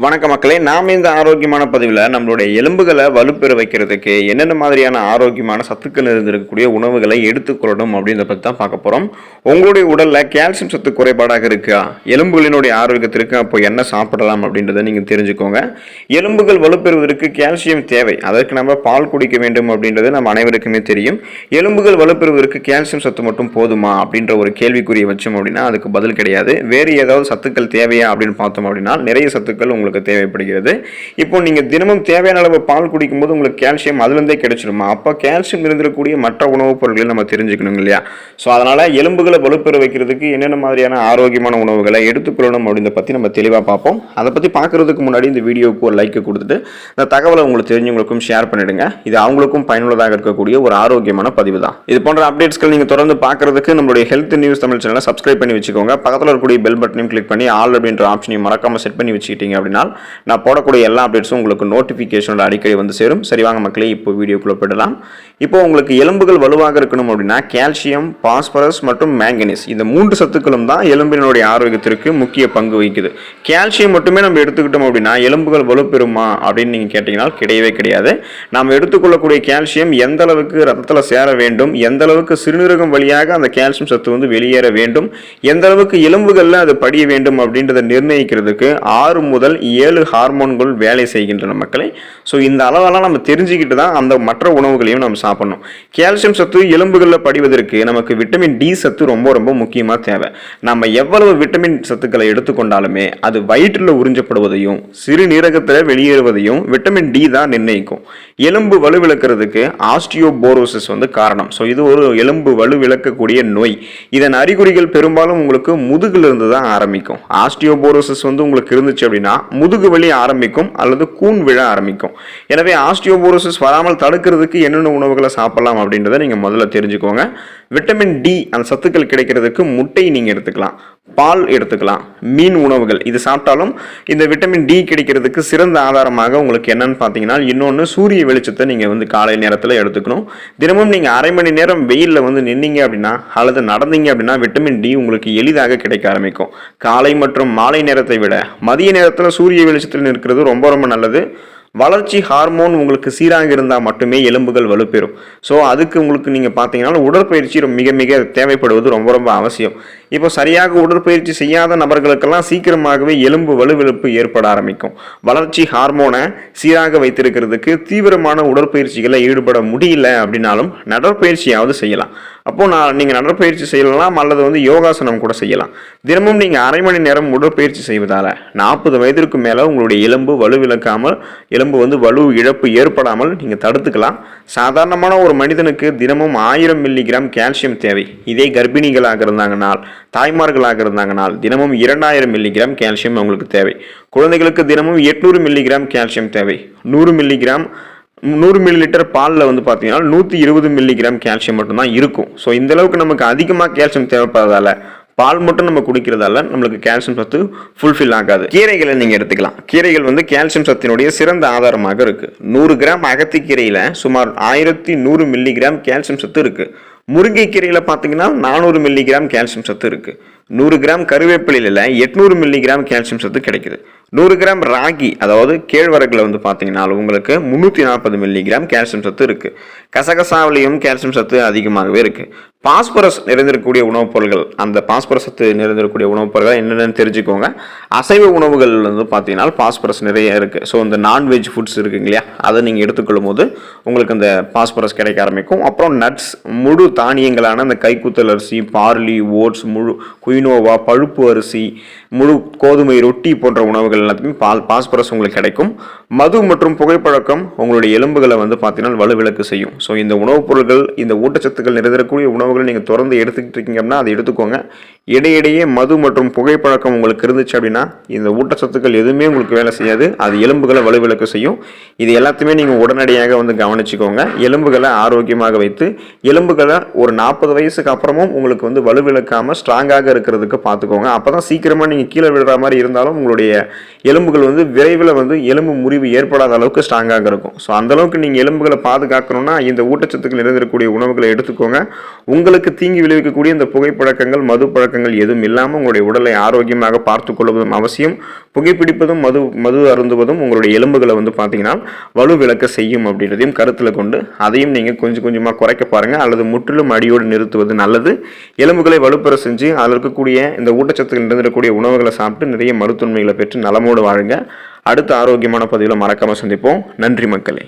வணக்க மக்களே, நாம் இந்த ஆரோக்கியமான பதிவில் நம்மளுடைய எலும்புகளை வலுப்பெற வைக்கிறதுக்கு என்னென்ன மாதிரியான ஆரோக்கியமான சத்துக்கள் இருந்திருக்கக்கூடிய உணவுகளை எடுத்துக்கொள்ளணும் அப்படின்றத பற்றி தான் பார்க்க போகிறோம். உங்களுடைய உடலில் கால்சியம் சத்து குறைபாடாக இருக்கா, எலும்புகளினுடைய ஆரோக்கியத்திற்கு அப்போ என்ன சாப்பிடலாம் அப்படின்றத நீங்கள் தெரிஞ்சுக்கோங்க. எலும்புகள் வலுப்பெறுவதற்கு கால்சியம் தேவை, அதற்கு நம்ம பால் குடிக்க வேண்டும் அப்படின்றது நம்ம அனைவருக்குமே தெரியும். எலும்புகள் வலுப்பெறுவதற்கு கால்சியம் சத்து மட்டும் போதுமா அப்படின்ற ஒரு கேள்விக்குறியை வச்சோம் அப்படின்னா அதுக்கு பதில் கிடையாது. வேறு ஏதாவது சத்துக்கள் தேவையா அப்படின்னு பார்த்தோம் அப்படின்னா நிறைய சத்துக்கள் உங்களுக்கு தேவைப்படுகிறது. இப்போ நீங்க தினமும் தேவையான அளவு பால் குடிக்கும்போது உங்களுக்கு கால்சியம் அதிலிருந்தே கிடைச்சிருமா? அப்போ கால்சியம் இருந்திருக்கக்கூடிய மற்ற உணவுப் பொருட்களை நம்ம தெரிஞ்சுக்கணும் இல்லையா? ஸோ அதனால எலும்புகளை வலுப்பெற வைக்கிறதுக்கு என்னென்ன மாதிரியான ஆரோக்கியமான உணவுகளை எடுத்துக்கொள்ளணும் அப்படின்றத பற்றி நம்ம தெளிவாக பார்ப்போம். அதை பற்றி பார்க்கறதுக்கு முன்னாடி இந்த வீடியோவுக்கு ஒரு லைக் கொடுத்துட்டு இந்த தகவலை உங்களுக்கு தெரிஞ்சவங்களுக்கும் ஷேர் பண்ணிடுங்க. இது அவங்களுக்கும் பயனுள்ளதாக இருக்கக்கூடிய ஒரு ஆரோக்கியமான பதிவு தான். இது போன்ற அப்டேட்ஸ்கள் நீங்கள் தொடர்ந்து பார்க்கறதுக்கு நம்மளுடைய ஹெல்த் நியூஸ் தமிழ் சேனலை சப்ஸ்கிரைப் பண்ணி வச்சுக்கோங்க. பக்கத்தில் இருக்கக்கூடிய பெல் பட்டனையும் கிளிக் பண்ணி ஆல் அப்படின்ற ஆப்ஷனையும் மறக்காம செட் பண்ணி வச்சுக்கிட்டீங்க அப்படின்னா நான் போடக்கூடிய எல்லா அப்டேட்ஸும் உங்களுக்கு நோட்டிஃபிகேஷனோட அடிக்கடி வந்து சேரும். சரி வாங்க மக்களே, இப்போ வீடியோக்குள்ள போயிடலாம். இப்போ உங்களுக்கு எலும்புகள் வலுவாக இருக்கணும் அப்படின்னா கால்சியம், பாஸ்பரஸ் மற்றும் மேங்கனீஸ் இந்த மூன்று சத்துக்களும் தான் எலும்பினுடைய ஆரோக்கியத்திற்கு முக்கிய பங்கு வகிக்குது. கால்சியம் மட்டுமே நம்ம எடுத்துக்கிட்டோம் அப்படின்னா எலும்புகள் வலுப்பெறுமா அப்படின்னு நீங்க கேட்டீங்கன்னா கிடையவே கிடையாது. நாம் எடுத்துக்கொள்ளக்கூடிய கால்சியம் எந்த அளவுக்கு ரத்தத்தில் சேர வேண்டும், எந்த அளவுக்கு சிறுநீரகம் வழியாக அந்த கால்சியம் சத்து வந்து வெளியேற வேண்டும், எந்த அளவுக்கு எலும்புகள்ல அது படிய வேண்டும் அப்படின்றத நிர்ணயிக்கிறதுக்கு 6 முதல் 7 ஹார்மோன்கள் வேலை செய்கின்றன மக்களை. ஸோ இந்த அளவெல்லாம் நம்ம தெரிஞ்சுக்கிட்டு தான் அந்த மற்ற உணவுகளையும் நம்ம சாப்பிடணும். கால்சியம் சத்து எலும்புகளில் படிவதற்கு நமக்கு விட்டமின் டி சத்து ரொம்ப ரொம்ப முக்கியமாக தேவை. நம்ம எவ்வளவு விட்டமின் சத்துக்களை எடுத்துக்கொண்டாலுமே அது வயிற்றில் உறிஞ்சப்படுவதையும் சிறுநீரகத்தில் வெளியேறுவதையும் விட்டமின் டி தான் நிர்ணயிக்கும். எலும்பு வலுவிழக்கிறதுக்கு ஆஸ்டியோபோரோசிஸ் வந்து காரணம். ஸோ இது ஒரு எலும்பு வலுவிழக்கக்கூடிய நோய். இதன் அறிகுறிகள் பெரும்பாலும் உங்களுக்கு முதுகிலிருந்து தான் ஆரம்பிக்கும். ஆஸ்டியோபோரோசிஸ் வந்து உங்களுக்கு இருந்துச்சு அப்படின்னா முதுகு வலி ஆரம்பிக்கும் அல்லது கூன் விழ ஆரம்பிக்கும். எனவே ஆஸ்டியோபோரோசிஸ் வராமல் தடுக்கிறதுக்கு என்னென்ன உணவுகளை சாப்பிடலாம் அப்படின்றத நீங்க முதல்ல தெரிஞ்சுக்கோங்க. விட்டமின் டி அந்த சத்துக்கள் கிடைக்கிறதுக்கு முட்டை நீங்க எடுத்துக்கலாம், பால் எடுத்துக்கலாம், மீன் உணவுகள் இது சாப்பிட்டாலும் இந்த விட்டமின் டி கிடைக்கிறதுக்கு சிறந்த ஆதாரமாக உங்களுக்கு என்னன்னு பார்த்தீங்கன்னா இன்னொன்று சூரிய வெளிச்சத்தை நீங்கள் வந்து காலை நேரத்தில் எடுத்துக்கணும். தினமும் நீங்கள் அரை மணி நேரம் வெயிலில் வந்து நின்னீங்க அப்படின்னா அல்லது நடந்தீங்க அப்படின்னா விட்டமின் டி உங்களுக்கு எளிதாக கிடைக்க ஆரம்பிக்கும். காலை மற்றும் மாலை நேரத்தை விட மதிய நேரத்தில் சூரிய வெளிச்சத்தில் நிற்கிறது ரொம்ப ரொம்ப நல்லது. வளர்ச்சி ஹார்மோன் உங்களுக்கு சீராக இருந்தால் மட்டுமே எலும்புகள் வலுப்பெறும். ஸோ அதுக்கு உங்களுக்கு நீங்கள் பார்த்தீங்கன்னா உடற்பயிற்சி மிக மிக தேவைப்படுவது ரொம்ப ரொம்ப அவசியம். இப்போ சரியாக உடற்பயிற்சி செய்யாத நபர்களுக்கெல்லாம் சீக்கிரமாகவே எலும்பு வலுவிழப்பு ஏற்பட ஆரம்பிக்கும். வளர்ச்சி ஹார்மோனை சீராக வைத்திருக்கிறதுக்கு தீவிரமான உடற்பயிற்சிகளை ஈடுபட முடியல அப்படின்னாலும் நடைப்பயிற்சியாவது செய்யலாம். அப்போ நீங்கள் நடைப்பயிற்சி செய்யலாம் அல்லது வந்து யோகாசனம் கூட செய்யலாம். தினமும் நீங்கள் அரை மணி நேரம் உடற்பயிற்சி செய்வதால் 40 வயதிற்கு மேலே உங்களுடைய எலும்பு வலுவிழக்காமல் எலும்பு வந்து வலு இழப்பு ஏற்படாமல் நீங்கள் தடுத்துக்கலாம். சாதாரணமான ஒரு மனிதனுக்கு தினமும் 1000 மில்லிகிராம் கால்சியம் தேவை. இதே கர்ப்பிணிகளாக இருந்தாங்கனால், தாய்மார்களாக இருந்தாங்கனால் தினமும் 2000 மில்லிகிராம் கால்சியம் அவங்களுக்கு தேவை. குழந்தைகளுக்கு தினமும் 800 மில்லிகிராம் கால்சியம் தேவை. 100 மில்லிகிராம் 100 மில்லி லிட்டர் பாலில் வந்து பார்த்தீங்கன்னா 120 மில்லிகிராம் கால்சியம் மட்டும்தான் இருக்கும். ஸோ இந்த அளவுக்கு நமக்கு அதிகமாக கால்சியம் தேவைப்படுறதால பால் மட்டும் நம்ம குடிக்கிறதால நம்மளுக்கு கால்சியம் சத்து ஃபுல்ஃபில் ஆகாது. கீரைகளை நீங்கள் எடுத்துக்கலாம். கீரைகள் வந்து கால்சியம் சத்தினுடைய சிறந்த ஆதாரமாக இருக்கு. 100 கிராம் அகத்திக்கீரையில் சுமார் 1100 மில்லிகிராம் கால்சியம் சத்து இருக்கு. முருங்கைக்கீரையில் பார்த்தீங்கன்னா 400 மில்லிகிராம் கால்சியம் சத்து இருக்கு. 100 கிராம் கருவேப்பிலையில் 800 மில்லிகிராம் கால்சியம் சத்து கிடைக்குது. 100 கிராம் ராகி அதாவது கேழ்வரகுல வந்து பார்த்தீங்கன்னா உங்களுக்கு 340 மில்லிகிராம் கால்சியம் சத்து இருக்கு. கசகசாவிலையும் கால்சியம் சத்து அதிகமாகவே இருக்கு. பாஸ்பரஸ் நிறைந்திருக்கக்கூடிய உணவுப் பொருட்கள், அந்த பாஸ்பரஸ் சத்து நிறைந்திருக்கக்கூடிய உணவுப் பொருட்கள் என்னென்னு தெரிஞ்சுக்கோங்க. அசைவ உணவுகள் வந்து பார்த்தீங்கன்னா பாஸ்பரஸ் நிறைய இருக்கு. ஸோ இந்த நான்வெஜ் ஃபுட்ஸ் இருக்குங்க இல்லையா, அதை நீங்கள் எடுத்துக்கொள்ளும் போது உங்களுக்கு அந்த பாஸ்பரஸ் கிடைக்க ஆரம்பிக்கும். அப்புறம் நட்ஸ், முழு தானியங்களான அந்த கைக்குத்தல் அரிசி, பார்லி, ஓட்ஸ், முழு குயினோவா, பழுப்பு அரிசி, முழு கோதுமை ரொட்டி போன்ற உணவுகள் எல்லாத்துக்குமே பாஸ்பரஸ் உங்களுக்கு கிடைக்கும். மது மற்றும் புகைப்பழக்கம் உங்களுடைய எலும்புகளை வந்து பார்த்தீங்கன்னா வலுவிழக்க செய்யும். ஸோ இந்த உணவுப் பொருட்கள், இந்த ஊட்டச்சத்துக்கள் நிறைந்திருக்கக்கூடிய உணவுகள் நீங்கள் தொடர்ந்து எடுத்துக்கிட்டு இருக்கீங்க அப்படின்னா அதை எடுத்துக்கோங்க. இடையிடையே மது மற்றும் புகைப்பழக்கம் உங்களுக்கு இருந்துச்சு அப்படின்னா இந்த ஊட்டச்சத்துக்கள் எதுவுமே உங்களுக்கு வேலை செய்யாது. அது எலும்புகளை வலுவிழக்க செய்யும். இது எல்லாத்தையுமே நீங்கள் உடனடியாக வந்து கவனிச்சுக்கோங்க. எலும்புகளை ஆரோக்கியமாக வைத்து எலும்புகளை ஒரு 40 வயசுக்கு அப்புறமும் உங்களுக்கு வந்து வலுவிழக்காமல் ஸ்ட்ராங்காக இருக்கிறதுக்கு பார்த்துக்கோங்க. அப்போ தான் சீக்கிரமாக நீங்கள் நீங்கள் கீழே விடுற மாதிரி இருந்தாலும் உங்களுடைய எலும்புகள் வந்து விரைவில் வந்து எலும்பு முறிவு ஏற்படாத அளவுக்கு ஸ்ட்ராங்காக இருக்கும். ஸோ அந்தளவுக்கு நீங்கள் எலும்புகளை பாதுகாக்கணும்னா இந்த ஊட்டச்சத்துக்கள் நிறைந்திருக்கக்கூடிய உணவுகளை எடுத்துக்கோங்க. உங்களுக்கு தீங்கி விளைவிக்கக்கூடிய இந்த புகைப்பழக்கங்கள் மது பழக்கங்கள் எதுவும் இல்லாமல் உங்களுடைய உடலை ஆரோக்கியமாக பார்த்து கொள்வதும் அவசியம். புகைப்பிடிப்பதும் மது அருந்துவதும் உங்களுடைய எலும்புகளை வந்து பார்த்தீங்கன்னா வலுவிழக்க செய்யும் அப்படின்றதையும் கருத்தில் கொண்டு அதையும் நீங்கள் கொஞ்சம் கொஞ்சமாக குறைக்க பாருங்கள், அல்லது முற்றிலும் அடியோடு நிறுத்துவது நல்லது. எலும்புகளை வலுப்பெற செஞ்சு அதில் இருக்கக்கூடிய இந்த ஊட்டச்சத்துக்கள் நிறைந்திருக்கக்கூடிய உணவுகளை சாப்பிட்டு நிறைய மருத்துவமைகளை பெற்று நலமோடு வாழுங்க. அடுத்த ஆரோக்கியமான பதிவில் மறக்காமல் சந்திப்போம். நன்றி மக்களே.